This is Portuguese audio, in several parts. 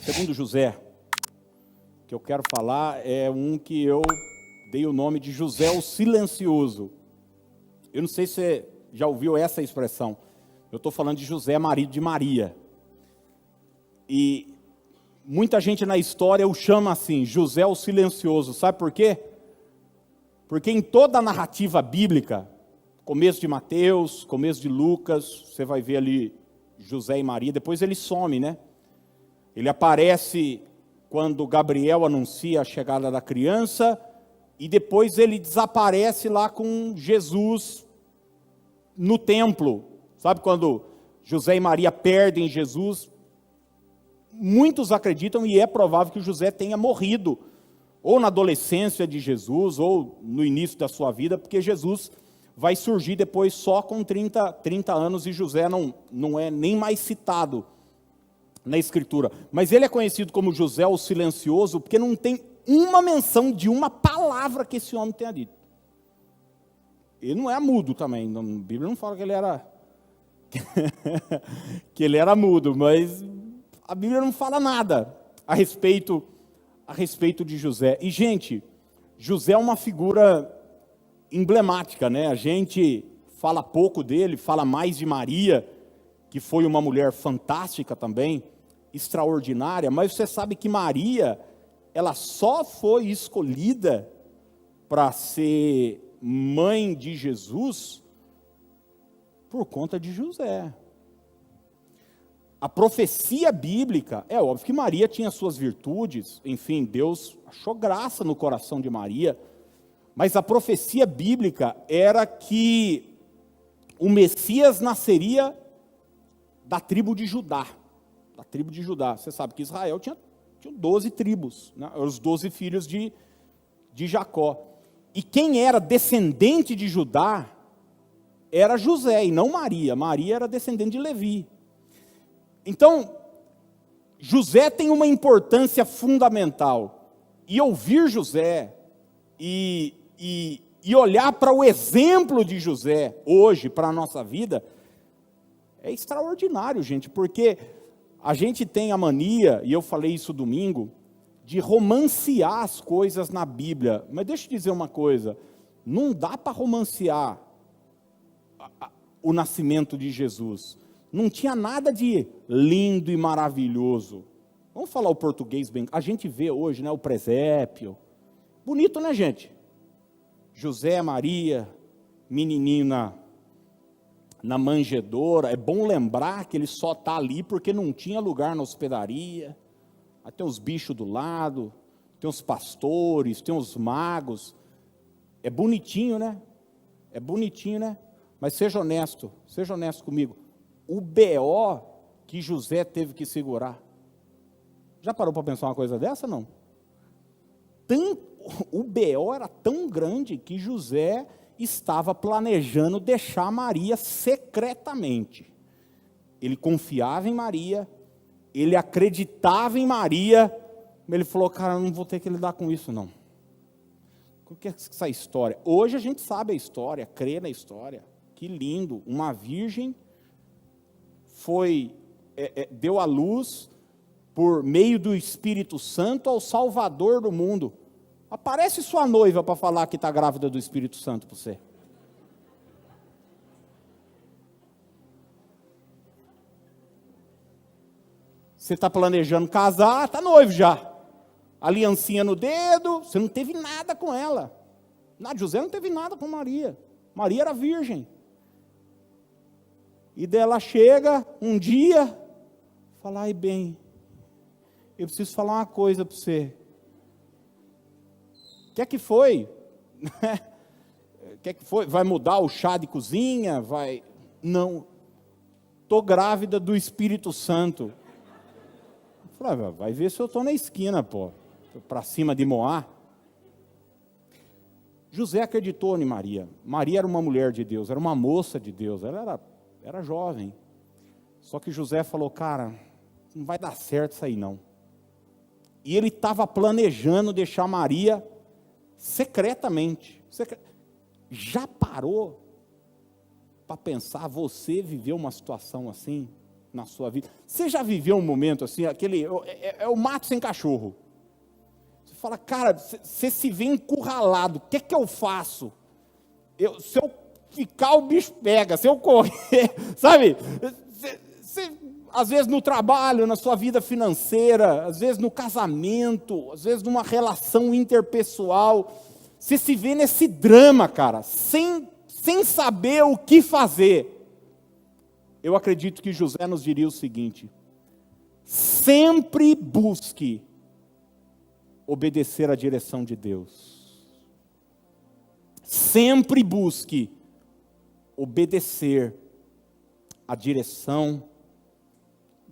segundo José, que eu quero falar, é um que eu dei o nome de José o Silencioso. Eu não sei se você já ouviu essa expressão. Eu estou falando de José, marido de Maria. E muita gente na história o chama assim, José o Silencioso. Sabe por quê? Porque em toda a narrativa bíblica, começo de Mateus, começo de Lucas, você vai ver ali José e Maria, depois ele some, né? Ele aparece quando Gabriel anuncia a chegada da criança, e depois ele desaparece lá com Jesus no templo. Sabe quando José e Maria perdem Jesus? Muitos acreditam, e é provável que José tenha morrido, ou na adolescência de Jesus, ou no início da sua vida, porque Jesus vai surgir depois só com 30 anos, e José não é nem mais citado na Escritura. Mas ele é conhecido como José o Silencioso, porque não tem uma menção de uma palavra que esse homem tenha dito. Ele não é mudo também, a Bíblia não fala que ele era que ele era mudo, mas a Bíblia não fala nada a respeito de José. E, gente, José é uma figura emblemática, né? A gente fala pouco dele, fala mais de Maria, que foi uma mulher fantástica também, extraordinária, mas você sabe que Maria, ela só foi escolhida para ser mãe de Jesus por conta de José. A profecia bíblica, é óbvio que Maria tinha suas virtudes, enfim, Deus achou graça no coração de Maria, mas a profecia bíblica era que o Messias nasceria da tribo de Judá. Da tribo de Judá. Você sabe que Israel tinha 12 tribos, né? Os 12 filhos de Jacó. E quem era descendente de Judá era José e não Maria. Maria era descendente de Levi. Então, José tem uma importância fundamental. E ouvir José e olhar para o exemplo de José hoje, para a nossa vida, é extraordinário, gente, porque a gente tem a mania, e eu falei isso domingo, de romancear as coisas na Bíblia. Mas deixa eu dizer uma coisa, não dá para romancear o nascimento de Jesus. Não tinha nada de lindo e maravilhoso. Vamos falar o português bem. A gente vê hoje, né, o presépio. Bonito, né, gente? José, Maria, menininho na manjedoura. É bom lembrar que ele só está ali porque não tinha lugar na hospedaria. Aí tem os bichos do lado, tem os pastores, tem os magos. É bonitinho, né? É bonitinho, né? Mas seja honesto comigo. O BO que José teve que segurar. Já parou para pensar uma coisa dessa, não? O BO era tão grande que José estava planejando deixar Maria secretamente. Ele confiava em Maria, ele acreditava em Maria, mas ele falou, cara, eu não vou ter que lidar com isso, não. O que é essa história? Hoje a gente sabe a história, crê na história. Que lindo, uma virgem deu à luz, por meio do Espírito Santo, ao Salvador do mundo. Aparece sua noiva para falar que está grávida do Espírito Santo para você. Você está planejando casar, está noivo já. Aliancinha no dedo, você não teve nada com ela. José não teve nada com Maria. Maria era virgem. E dela chega um dia, fala, ai bem, eu preciso falar uma coisa para você. O que é que foi? O que é que foi? Vai mudar o chá de cozinha? Não, estou grávida do Espírito Santo. Eu falei, vai ver se eu estou na esquina, pô, para cima de Moá. José acreditou em Maria. Maria era uma mulher de Deus, era uma moça de Deus, ela era jovem. Só que José falou, cara, não vai dar certo isso aí não. E ele estava planejando deixar Maria secretamente. Já parou para pensar, você viveu uma situação assim? na sua vida. Você já viveu um momento assim, é o mato sem cachorro. Você fala, cara, você se vê encurralado, o que é que eu faço? Se eu ficar, o bicho pega, se eu correr, sabe? Às vezes no trabalho, na sua vida financeira, às vezes no casamento, às vezes numa relação interpessoal, você se vê nesse drama, cara, sem saber o que fazer. Eu acredito que José nos diria o seguinte: sempre busque obedecer à direção de Deus. Sempre busque obedecer à direção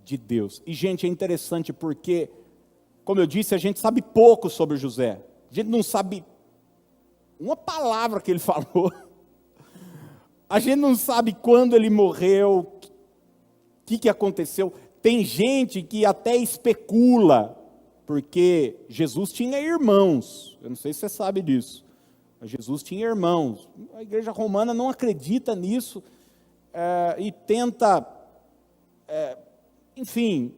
de Deus. E, gente, é interessante porque, como eu disse, a gente sabe pouco sobre José. A gente não sabe uma palavra que ele falou. A gente não sabe quando ele morreu, o que aconteceu. Tem gente que até especula, porque Jesus tinha irmãos. Eu não sei se você sabe disso. Mas Jesus tinha irmãos. A igreja romana não acredita nisso e tenta, enfim,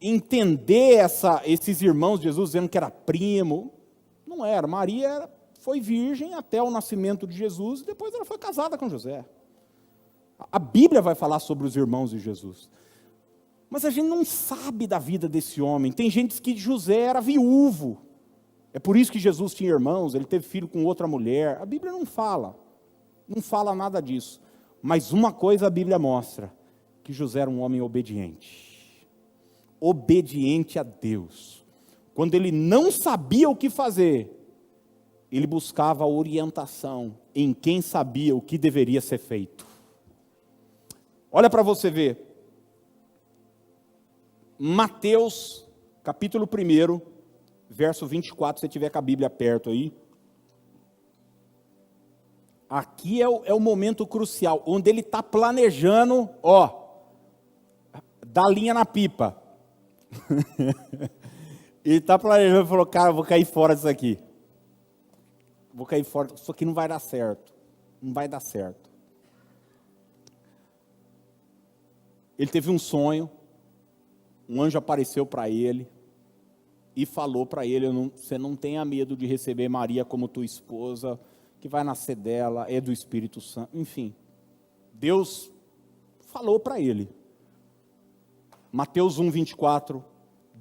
entender esses irmãos de Jesus dizendo que era primo. Não era. Maria foi virgem até o nascimento de Jesus e depois ela foi casada com José. A Bíblia vai falar sobre os irmãos de Jesus. Mas a gente não sabe da vida desse homem. Tem gente que José era viúvo. É por isso que Jesus tinha irmãos, ele teve filho com outra mulher. A Bíblia não fala nada disso. Mas uma coisa a Bíblia mostra, que José era um homem obediente. Obediente a Deus. Quando ele não sabia o que fazer, ele buscava orientação em quem sabia o que deveria ser feito. Olha para você ver. Mateus, capítulo 1, verso 24, se você tiver com a Bíblia perto aí. Aqui é o momento crucial, onde ele está planejando, dar linha na pipa. Ele está planejando e falou, cara, eu vou cair fora disso aqui. Vou cair fora, isso aqui não vai dar certo. Não vai dar certo. Ele teve um sonho, um anjo apareceu para ele e falou para ele, você não tenha medo de receber Maria como tua esposa, que vai nascer dela, é do Espírito Santo, enfim. Deus falou para ele. Mateus 1, 24.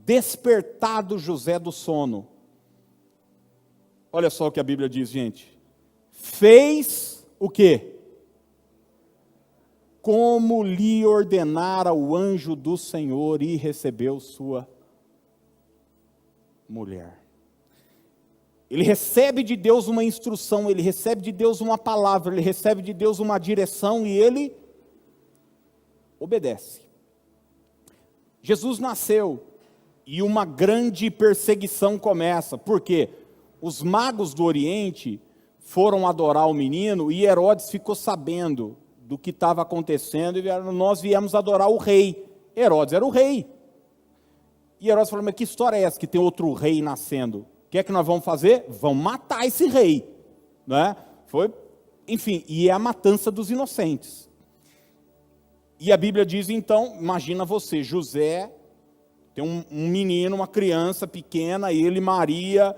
Despertado José do sono. Olha só o que a Bíblia diz, gente. Fez o quê? Como lhe ordenara o anjo do Senhor e recebeu sua mulher. Ele recebe de Deus uma instrução, ele recebe de Deus uma palavra, ele recebe de Deus uma direção e ele obedece. Jesus nasceu. E uma grande perseguição começa. Por quê? Os magos do Oriente foram adorar o menino e Herodes ficou sabendo do que estava acontecendo e nós viemos adorar o rei. Herodes era o rei. E Herodes falou, mas que história é essa que tem outro rei nascendo? O que é que nós vamos fazer? Vamos matar esse rei. Né? Enfim, e é a matança dos inocentes. E a Bíblia diz então, imagina você, José... Tem um menino, uma criança pequena, ele, Maria,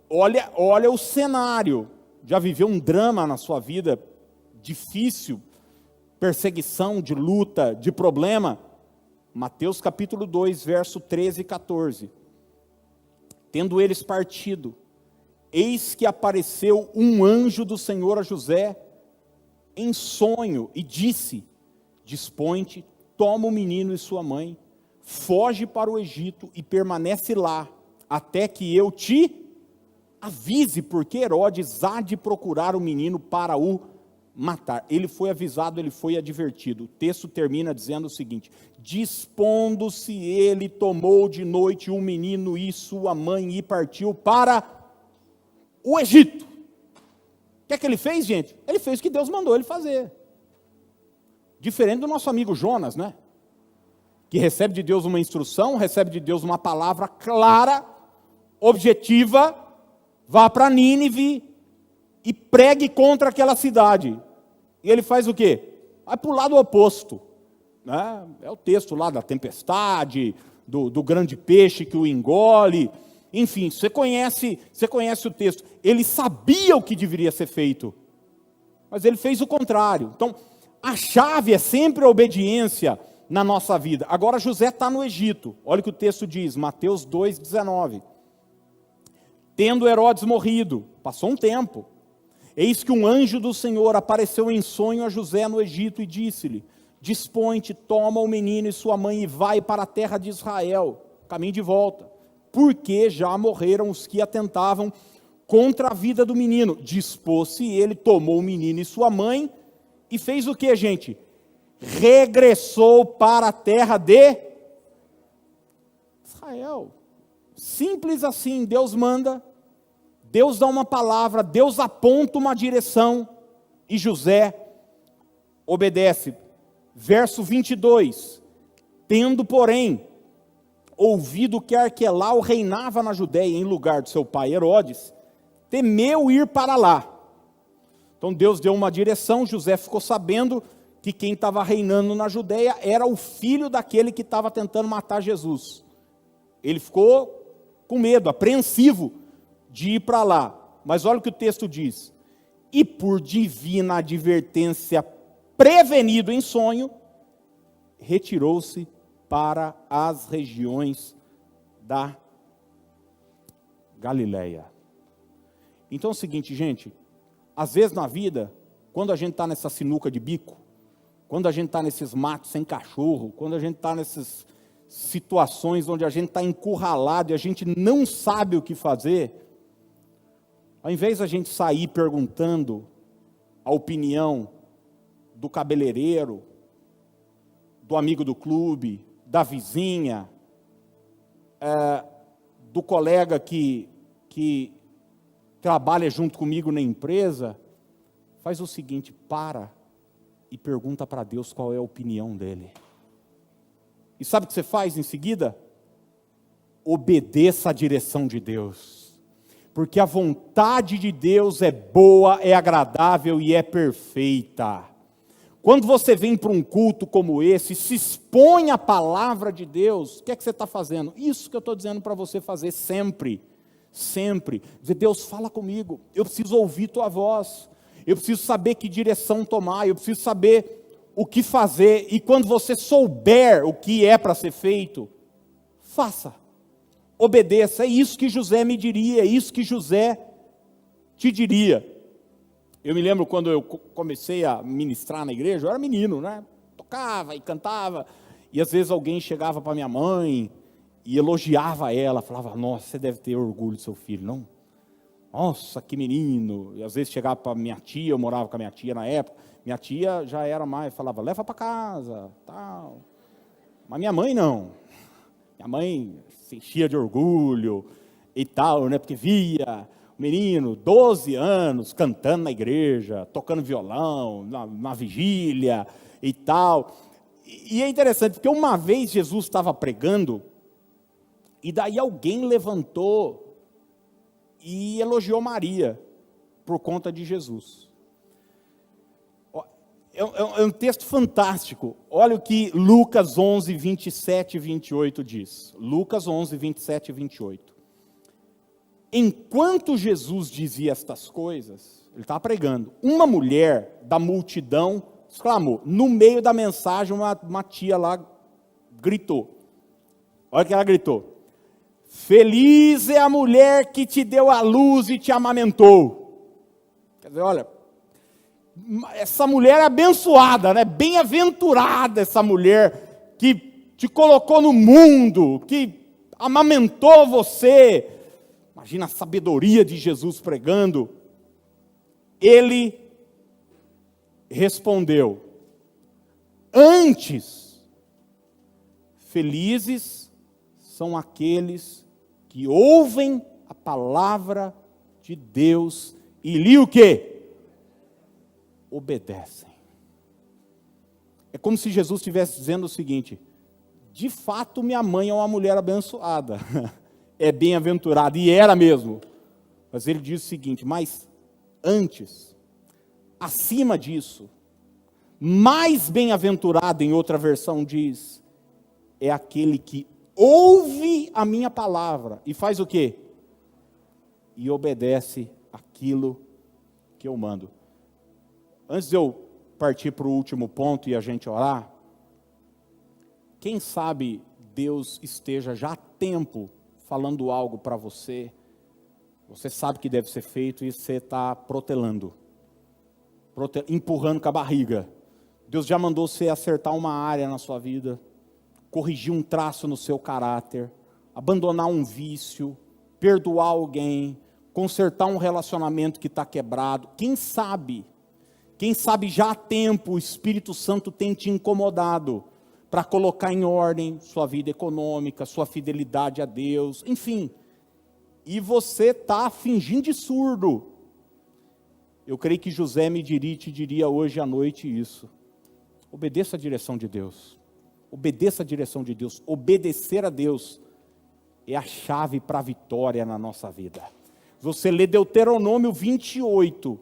olha o cenário. Já viveu um drama na sua vida difícil, perseguição, de luta, de problema? Mateus capítulo 2, verso 13 e 14. Tendo eles partido, eis que apareceu um anjo do Senhor a José em sonho e disse, dispõe-te, toma o menino e sua mãe, foge para o Egito e permanece lá, até que eu te avise, porque Herodes há de procurar o menino para o matar. Ele foi avisado, ele foi advertido. O texto termina dizendo o seguinte, dispondo-se ele, tomou de noite um menino e sua mãe e partiu para o Egito. O que é que ele fez, gente? Ele fez o que Deus mandou ele fazer. Diferente do nosso amigo Jonas, né? Que recebe de Deus uma instrução, recebe de Deus uma palavra clara, objetiva, vá para Nínive e pregue contra aquela cidade. E ele faz o quê? Vai para o lado oposto. Né? É o texto lá da tempestade, do grande peixe que o engole. Enfim, você conhece o texto. Ele sabia o que deveria ser feito, mas ele fez o contrário. Então, a chave é sempre a obediência na nossa vida. Agora José está no Egito. Olha o que o texto diz, Mateus 2,19. Tendo Herodes morrido, passou um tempo, eis que um anjo do Senhor apareceu em sonho a José no Egito e disse-lhe: dispõe-te, toma o menino e sua mãe e vai para a terra de Israel, caminho de volta, porque já morreram os que atentavam contra a vida do menino. Dispôs-se ele, tomou o menino e sua mãe e fez o que, gente? Regressou para a terra de Israel. Simples assim, Deus manda, Deus dá uma palavra, Deus aponta uma direção e José obedece. Verso 22, tendo, porém, ouvido que Arquelau reinava na Judéia em lugar de seu pai Herodes, temeu ir para lá. Então Deus deu uma direção, José ficou sabendo que quem estava reinando na Judéia era o filho daquele que estava tentando matar Jesus. Ele ficou com medo, apreensivo de ir para lá. Mas olha o que o texto diz. E por divina advertência, prevenido em sonho, retirou-se para as regiões da Galileia. Então é o seguinte, gente, às vezes na vida, quando a gente está nessa sinuca de bico, quando a gente está nesses matos sem cachorro, quando a gente está nessas situações onde a gente está encurralado e a gente não sabe o que fazer, ao invés de a gente sair perguntando a opinião do cabeleireiro, do amigo do clube, da vizinha, do colega que trabalha junto comigo na empresa, faz o seguinte, para e pergunta para Deus qual é a opinião dele. E sabe o que você faz em seguida? Obedeça à direção de Deus. Porque a vontade de Deus é boa, é agradável e é perfeita. Quando você vem para um culto como esse, se expõe à palavra de Deus, o que é que você está fazendo? Isso que eu estou dizendo para você fazer sempre. Sempre. Dizer, Deus, fala comigo, eu preciso ouvir tua voz, eu preciso saber que direção tomar, eu preciso saber o que fazer, e quando você souber o que é para ser feito, faça, obedeça. É isso que José me diria, é isso que José te diria. Eu me lembro quando eu comecei a ministrar na igreja, eu era menino, né? Tocava e cantava, e às vezes alguém chegava para minha mãe e elogiava ela, falava, nossa, você deve ter orgulho do seu filho, não? Nossa, que menino. E às vezes chegava para minha tia, eu morava com a minha tia na época, minha tia já era mais, falava, leva para casa, tal. Mas minha mãe não. Minha mãe se enchia de orgulho e tal, né? Porque via o menino, 12 anos, cantando na igreja, tocando violão, na vigília e tal. E é interessante, porque uma vez Jesus estava pregando, e daí alguém levantou e elogiou Maria por conta de Jesus. É um texto fantástico. Olha o que Lucas 11, 27 e 28 diz. Lucas 11, 27 e 28. Enquanto Jesus dizia estas coisas, ele estava pregando, uma mulher da multidão exclamou. No meio da mensagem, uma tia lá gritou. Olha o que ela gritou. Feliz é a mulher que te deu a luz e te amamentou. Quer dizer, olha, essa mulher é abençoada, né? Bem-aventurada essa mulher que te colocou no mundo, que amamentou você. Imagina a sabedoria de Jesus pregando. Ele respondeu, antes, felizes são aqueles que ouvem a palavra de Deus e lhe o quê? Obedecem. É como se Jesus estivesse dizendo o seguinte, de fato minha mãe é uma mulher abençoada, é bem-aventurada, e era mesmo. Mas ele diz o seguinte, mas antes, acima disso, Mais bem-aventurado, em outra versão diz, é aquele que ouve a minha palavra e faz o quê? E obedece aquilo que eu mando. Antes de eu partir para o último ponto e a gente orar, quem sabe Deus esteja já há tempo falando algo para você, você sabe que deve ser feito e você está protelando, empurrando com a barriga. Deus já mandou você acertar uma área na sua vida, corrigir um traço no seu caráter, abandonar um vício, perdoar alguém, consertar um relacionamento que está quebrado. Quem sabe já há tempo o Espírito Santo tem te incomodado para colocar em ordem sua vida econômica, sua fidelidade a Deus, enfim. E você está fingindo de surdo. Eu creio que José te diria hoje à noite isso. Obedeça a direção de Deus. Obedeça a direção de Deus. Obedecer a Deus é a chave para a vitória na nossa vida. Você lê Deuteronômio 28,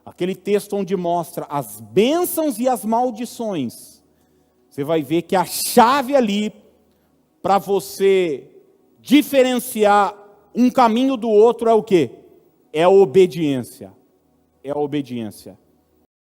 aquele texto onde mostra as bênçãos e as maldições. Você vai ver que a chave ali para você diferenciar um caminho do outro é o quê? É a obediência. É a obediência.